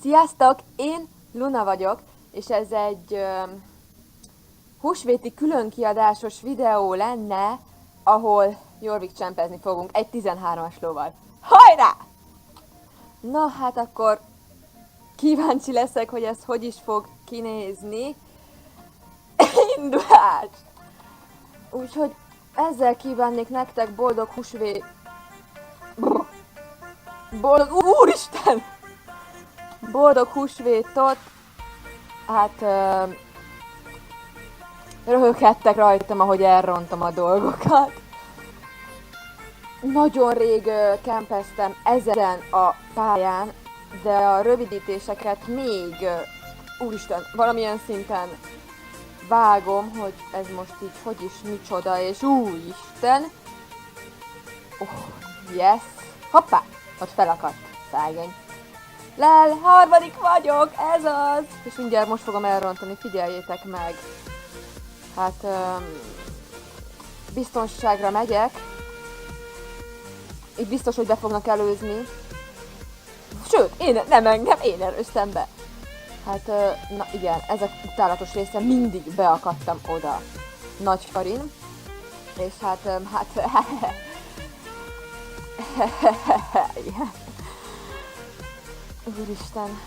Sziasztok! Én Luna vagyok, és ez egy húsvéti különkiadásos videó lenne, ahol Jorvik csempezni fogunk egy 13-as lóval. Hajrá! Na hát akkor kíváncsi leszek, hogy ez hogy is fog kinézni. Indulás! Úgyhogy ezzel kívánnék nektek boldog húsvét... Boldog... Úristen! Boldog húsvétot! Hát... röhöghettek rajtam, ahogy elrontom a dolgokat. Nagyon rég kempeztem ezen a pályán, de a rövidítéseket még, úristen, valamilyen szinten vágom, hogy ez most így hogy is micsoda, és úristen. Yes. Hoppá! Ott felakadt, szegény. Lel, harmadik vagyok, ez az! És mindjárt most fogom elrontani, figyeljétek meg. Hát, biztonságra megyek. Itt biztos, hogy be fognak előzni. Sőt, nem engem, én előztem be. Hát, na igen, ez a utálatos része, mindig beakadtam oda. Nagy Karin. És hát, úristen,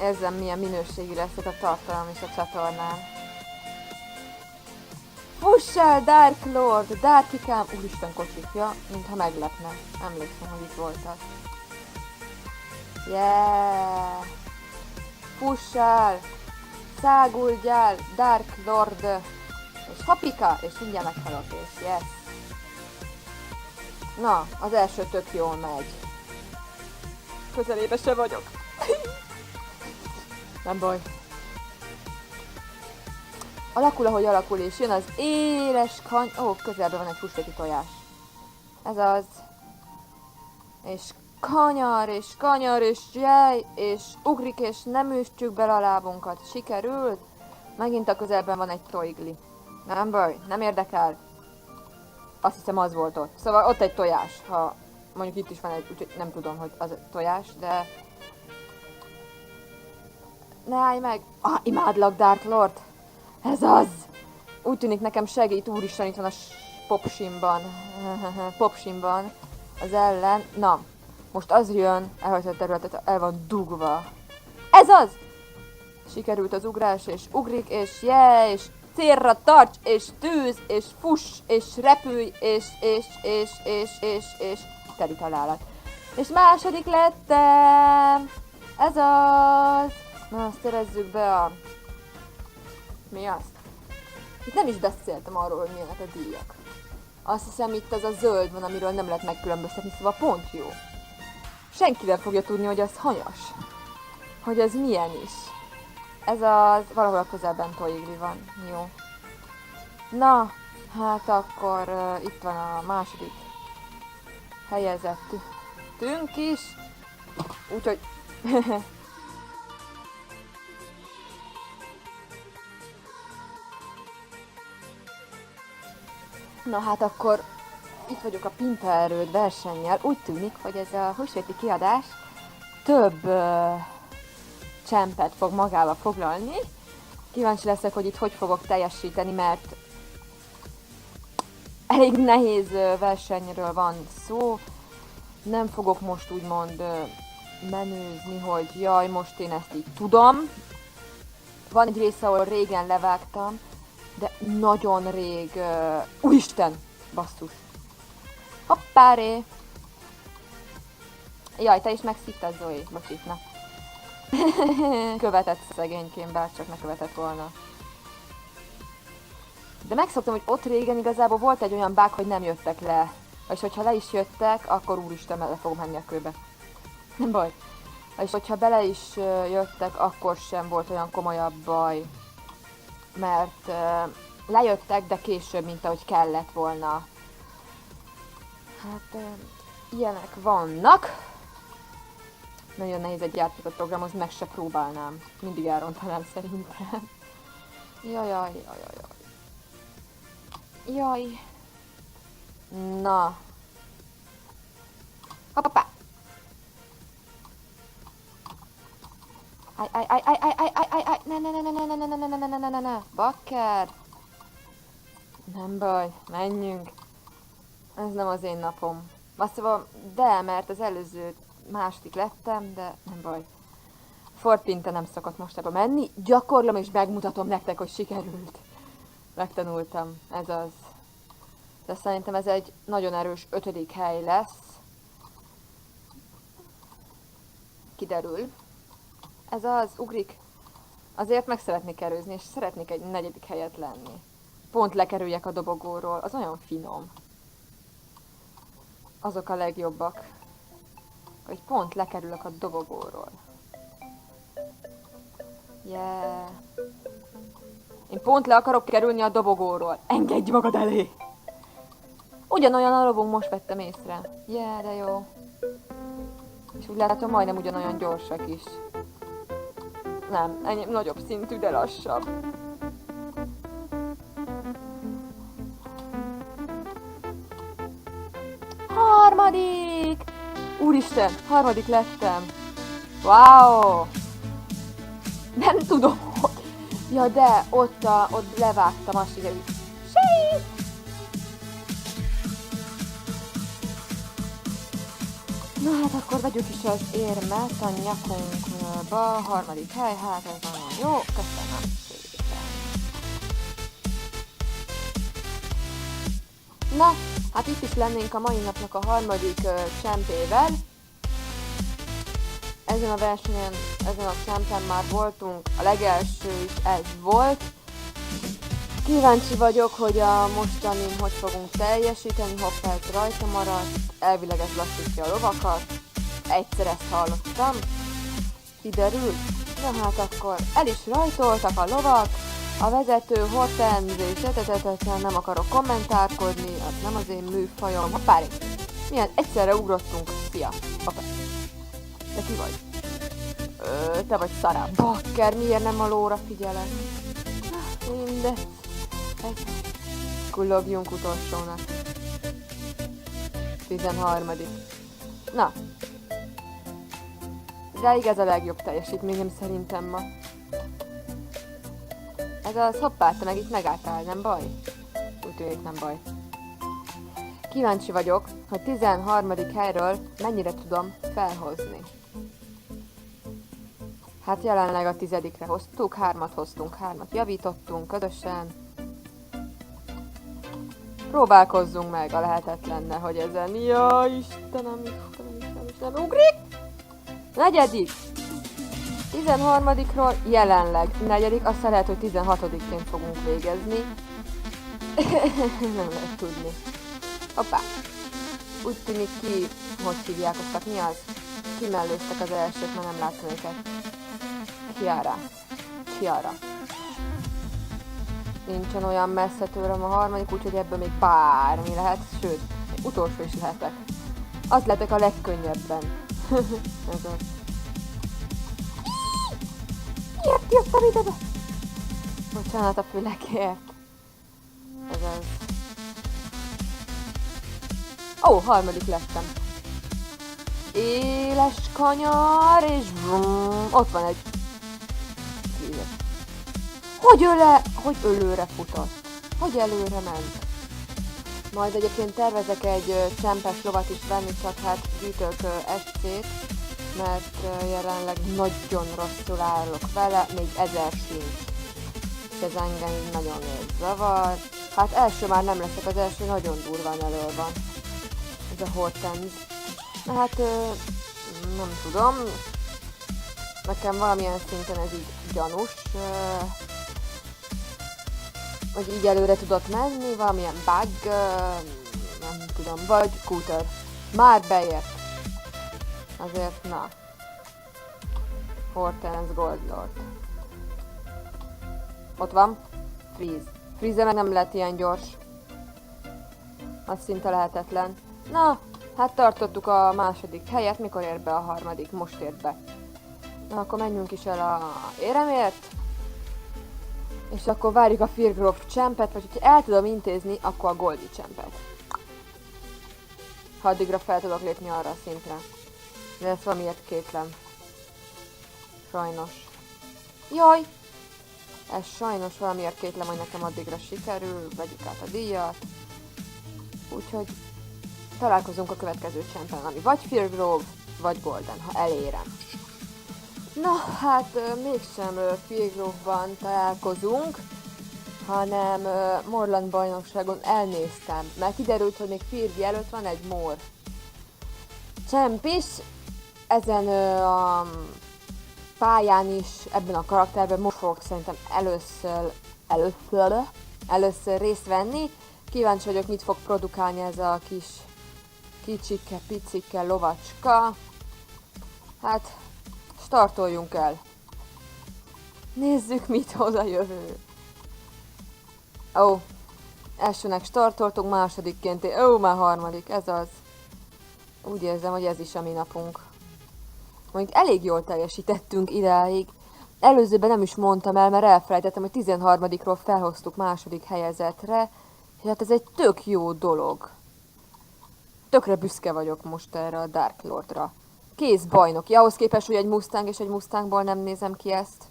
érzem milyen minőségű lesz ez a tartalom is a csatornán. Fuss el, Dark Lord! Darkikám! Úristen kocsikja, mintha meglepne. Emlékszem, hogy itt voltak. Yeah! Fuss el! Száguldjál, Dark Lord! És hapika! És mindjárt meghalok, és yes! Na, az első tök jól megy. Közelébe se vagyok. Nem baj. Alakul, ahogy alakul, és jön az éles közelben van egy húsvéti tojás. Ez az. És kanyar, és jaj, és ugrik, és nem üstjük bele a lábunkat. Sikerült. Megint a közelben van egy tojgli. Nem baj, nem érdekel. Azt hiszem az volt ott. Szóval ott egy tojás, ha mondjuk itt is van egy, úgyhogy nem tudom, hogy az tojás, de... Ne állj meg! Imádlak, Dark Lord! Ez az! Úgy tűnik nekem segít, úristen, itt van a popsimban. Popsimban az ellen. Na, most az jön, elhagyta a területet, el van dugva. Ez az! Sikerült az ugrás, és ugrik, és és célra tarts, és tűz, és fuss, és repülj, és teli találat. És második lettem! Ez az! Na, azt szerezzük be a... Mi azt? Itt nem is beszéltem arról, hogy milyenek a díjak. Azt hiszem itt az a zöld van, amiről nem lehet megkülönböztetni, szóval pont jó. Senki nem fogja tudni, hogy az hanyas. Hogy ez milyen is. Ez az... valahol a közelben tojigli van. Jó. Na, hát akkor itt van a második helyezettünk is. Úgyhogy... Na hát akkor itt vagyok a Pintaerőd versennyel. Úgy tűnik, hogy ez a húsvéti kiadás több csempet fog magába foglalni. Kíváncsi leszek, hogy itt hogy fogok teljesíteni, mert elég nehéz versenyről van szó. Nem fogok most úgymond menőzni, hogy jaj, most én ezt így tudom. Van egy része, ahol régen levágtam, de nagyon rég... úristen! Basszus! Hoppáré! Jaj, te is megszívtad, Zoe. Bocsit, na. Követett szegényként, bárcsak ne követett volna. De megszoktam, hogy ott régen igazából volt egy olyan bug, hogy nem jöttek le. És hogyha le is jöttek, akkor úristen, le fogom menni a kőbe. Nem baj. És hogyha bele is jöttek, akkor sem volt olyan komolyabb baj. Mert lejöttek, de később, mint ahogy kellett volna. Hát ilyenek vannak. Nagyon nehéz egy játékot programozni, meg se próbálnám. Mindig elrontanám szerintem. Jaj. Jaj. Na. Hoppá. Aj, ne, bakker! Nem baj, menjünk. Ez nem az én napom. Azt mondom, de, mert az előző második lettem, de nem baj. Fortpinte nem szokott most ebbe menni. Gyakorlom és megmutatom nektek, hogy sikerült. Megtanultam, ez az. De szerintem ez egy nagyon erős 5. hely lesz. Kiderül. Ez az, ugrik. Azért meg szeretnék erőzni, és szeretnék egy 4. helyet lenni. Pont lekerüljek a dobogóról, az olyan finom. Azok a legjobbak. Hogy pont lekerülök a dobogóról. Yeah. Én pont le akarok kerülni a dobogóról. Engedj magad elé! Ugyanolyan a lovunk, most vettem észre. Yeah, de jó. És úgy látom, majdnem ugyanolyan gyorsak is. Nem, enyém nagyobb szintű, de lassabb. Harmadik! Úristen, 3. lettem. Wow! Nem tudom, hogy... Ja, de ott levágtam, azt sikerült. Segít! Na hát akkor vegyük is az érmet a nyakunkba. 3. hely, hát ez nagyon jó. Köszönöm szépen. Na, hát itt is lennénk a mai napnak a 3. csempével. Ezen a versenyen, ezen a csempen már voltunk, a legelső is ez volt. Kíváncsi vagyok, hogy a mostanin hogy fogunk teljesíteni, hoppá, ez rajta maradt, elvileg ez lassítja a lovakat. Egyszer ezt hallottam. Kiderült? Na hát akkor el is rajtoltak a lovak, a vezető Hortenz és nem akarok kommentárkodni, az nem az én műfajom. Hoppá, milyen egyszerre ugrottunk, szia, hoppá. Te ki vagy? Te vagy szará. Bakker, miért nem a lóra figyelek? Mindegy. Kullogjunk utolsónak. 13. Na. De igaz a legjobb teljesítményem szerintem ma. Ez az, hoppá, te meg itt megálltál, nem baj? Úgy tűnik, nem baj. Kíváncsi vagyok, hogy 13. helyről mennyire tudom felhozni. Hát jelenleg a 10-re hoztuk, 3-at hoztunk, 3-at javítottunk közösen. Próbálkozzunk meg a lehetetlenne, hogy ezen... Ja, Istenem, ugrik! 4. 13-ról jelenleg 4. Aztán lehet, hogy 16-ként fogunk végezni. Nem lehet tudni. Hoppá! Úgy tűnik ki, hogy hívják azt, mi az? Kimellőztek az elsőt, mert nem látom őket. Chiara. Nincsen olyan messze tőlem a 3, úgyhogy ebből még bármi lehet, sőt, utolsó is lehetek. Az lehetek a legkönnyebben. Ez az. Miért jöttem ide be? Bocsánat a fülekért. Ez az. Ó, 3. lettem. Éles kanyar, és vrum, ott van egy. Hogy ölőre futott? Hogy előre ment? Majd egyébként tervezek egy csempes lovat is venni, csak hát gyűjtök SC-t, mert jelenleg nagyon rosszul állok vele, még 1000 sincs. És ez engem nagyon zavar. Hát első már nem leszek, az első nagyon durván elő van. Ez a Hortenz. Na hát nem tudom. Nekem valamilyen szinten ez így gyanús. Hogy így előre tudott menni, valamilyen bug, nem tudom, vagy Scooter. Már beért. Azért, na. Hortenz Gold Lord. Ott van. Freeze. Freeze meg nem lett ilyen gyors. Az szinte lehetetlen. Na, hát tartottuk a 2. helyet, mikor ért be a 3, most ért be. Na, akkor menjünk is el a éremért. És akkor várjuk a Firgrove csempet, vagy hogyha el tudom intézni, akkor a Goldi csempet. Ha addigra fel tudok lépni arra a szintre. De ezt valamiért kétlem. Sajnos. Jaj! Ez sajnos valamiért kétlem, hogy nekem addigra sikerül, vegyük át a díjat. Úgyhogy találkozunk a következő champion, ami vagy Firgrove, vagy Golden, ha elérem. Na, hát mégsem Firgrove-ban találkozunk, hanem Morland bajnokságon elnéztem, mert kiderült, hogy még Firgi előtt van egy Mor champ is, ezen a pályán is, ebben a karakterben most fogok szerintem először részt venni. Kíváncsi vagyok, mit fog produkálni ez a kis kicsike, picike lovacska. Hát, startoljunk el. Nézzük, mit hoz a jövő. Ó, elsőnek startoltunk, másodikként, már harmadik, ez az. Úgy érzem, hogy ez is a mi napunk. Mondjuk elég jól teljesítettünk idáig. Előzőben nem is mondtam el, mert elfelejtettem, hogy 13-ról felhoztuk második helyezetre. És hát ez egy tök jó dolog. Tökre büszke vagyok most erre a Dark Lordra. Kész bajnoki, ahhoz képest, hogy egy Mustang és egy Mustangból nem nézem ki ezt.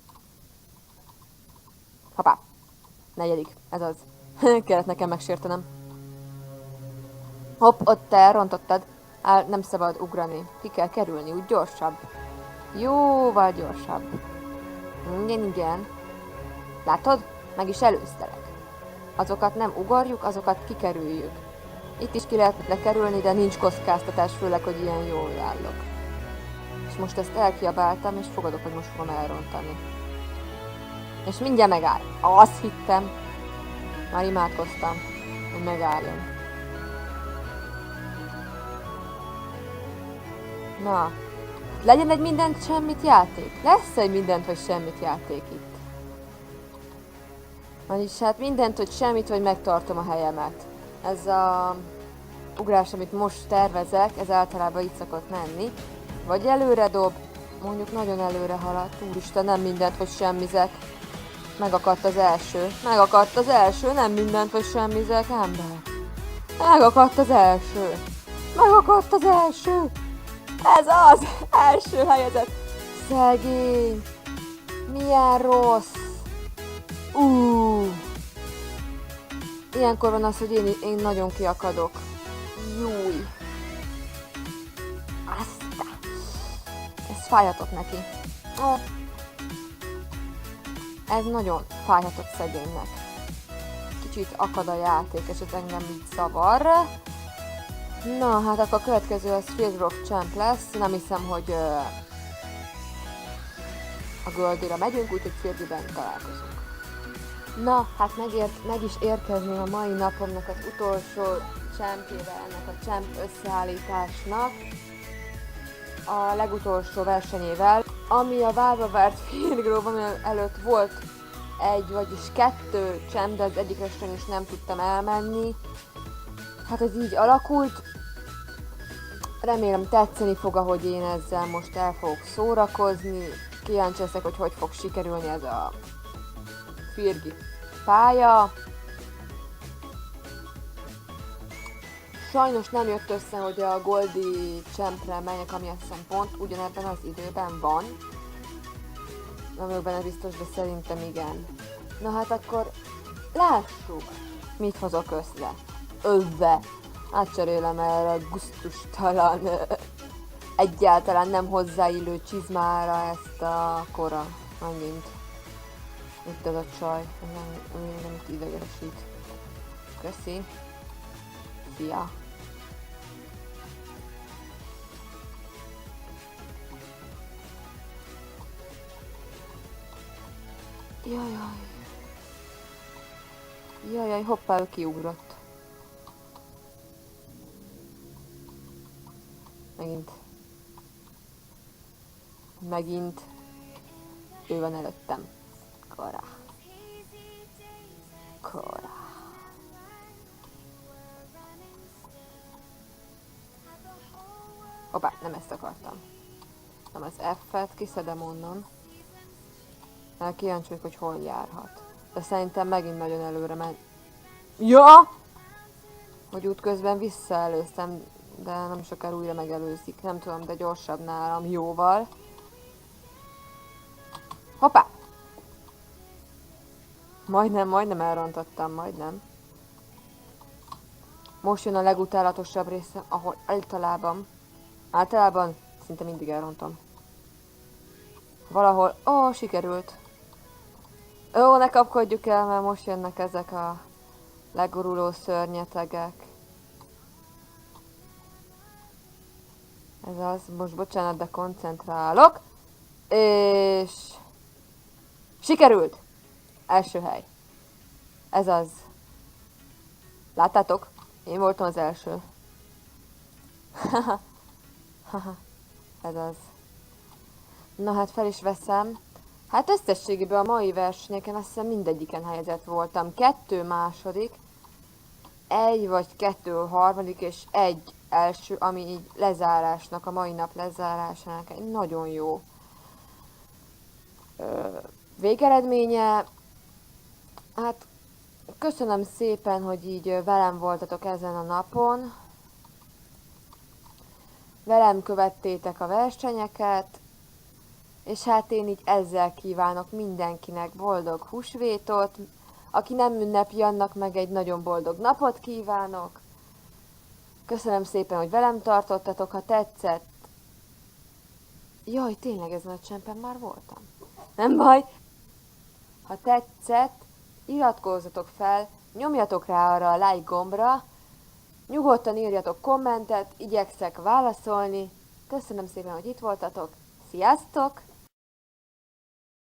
Hoppá. Negyedik, ez az. Kellett nekem megsértenem. Hopp, ott te elrontottad. Nem szabad ugrani. Ki kell kerülni, úgy gyorsabb. Jóval gyorsabb. Igen. Látod? Meg is előztelek. Azokat nem ugorjuk, azokat kikerüljük. Itt is ki lehet lekerülni, de nincs kockáztatás, főleg, hogy ilyen jól állok. És most ezt elkiabáltam, és fogadok, hogy most fogom elrontani. És mindjárt megáll. Azt hittem. Már imádkoztam, hogy megálljon. Na, legyen egy mindent semmit játék. Lesz egy mindent vagy semmit játék itt. Vagyis hát mindent vagy semmit, vagy megtartom a helyemet. Ez a ugrás, amit most tervezek, ez általában így szokott menni. Vagy előre dob, mondjuk nagyon előre haladt. Úristen, nem mindent vagy semmizek. Megakadt az első, nem mindent vagy semmizek, ember. Megakadt az első. Ez az! Első helyezett! Szegény! Milyen rossz! Ilyenkor van az, hogy én nagyon kiakadok. Júj! Aztán! Ez fájhatott neki. Ez nagyon fájhatott szegénynek. Kicsit akad a játék, és ez engem így zavar. Na, hát akkor a következő az Firgrove Champ lesz. Nem hiszem, hogy a Goldira megyünk, úgyhogy Firgiben találkozunk. Na, hát meg is érkezni a mai napomnak az utolsó champjével, ennek a champ összeállításnak. A legutolsó versenyével, ami a várva várt Firgrove, ami előtt volt vagyis kettő champ, de az egyikre sem is nem tudtam elmenni. Hát ez így alakult. Remélem tetszeni fog, ahogy én ezzel most el fogok szórakozni. Kíváncsi leszek, hogy fog sikerülni ez a Firgi pálya. Sajnos nem jött össze, hogy a Goldi Champre menjek, ami azt hiszem pont ugyanebben az időben van. Nem vagyok benne biztos, de szerintem igen. Na hát akkor lássuk, mit hozok össze. Átcserélem erre a gusztustalan, egyáltalán nem hozzáillő csizmára ezt a kora. Annyit. Itt ez a csaj, nem itt idegesít. Köszi. Szia. Jajjaj, hoppá, ő kiugrott. Megint. Ő van előttem. Kora. Hoppá, nem ezt akartam. Nem az F-et, kiszedem onnan. Mert kíváncsi vagyok, hogy hol járhat. De szerintem megint nagyon előre ment. Ja! Hogy útközben visszaelőztem, de nem sokára újra megelőzik. Nem tudom, de gyorsabb nálam jóval. Hoppá! Majdnem elrontottam, majdnem. Most jön a legutálatosabb része, ahol általában szinte mindig elrontom. Valahol, sikerült. Ne kapkodjuk el, mert most jönnek ezek a leguruló szörnyetegek. Ez az, most bocsánat, de koncentrálok. És... sikerült! Első hely. Ez az. Láttátok? Én voltam az első. Ez az. Na hát fel is veszem. Hát összességében a mai versenyeken azt hiszem mindegyiken helyezett voltam. 2 második, 1 vagy 2 harmadik és 1 első, ami így lezárásnak, a mai nap lezárásának egy nagyon jó végeredménye. Hát köszönöm szépen, hogy így velem voltatok ezen a napon. Velem követtétek a versenyeket. És hát én így ezzel kívánok mindenkinek boldog húsvétot. Aki nem ünnepi, annak meg egy nagyon boldog napot kívánok. Köszönöm szépen, hogy velem tartottatok, ha tetszett. Jaj, tényleg ezen a csempen már voltam. Nem baj. Ha tetszett, iratkozzatok fel, nyomjatok rá arra a like gombra, nyugodtan írjatok kommentet, igyekszek válaszolni. Köszönöm szépen, hogy itt voltatok. Sziasztok!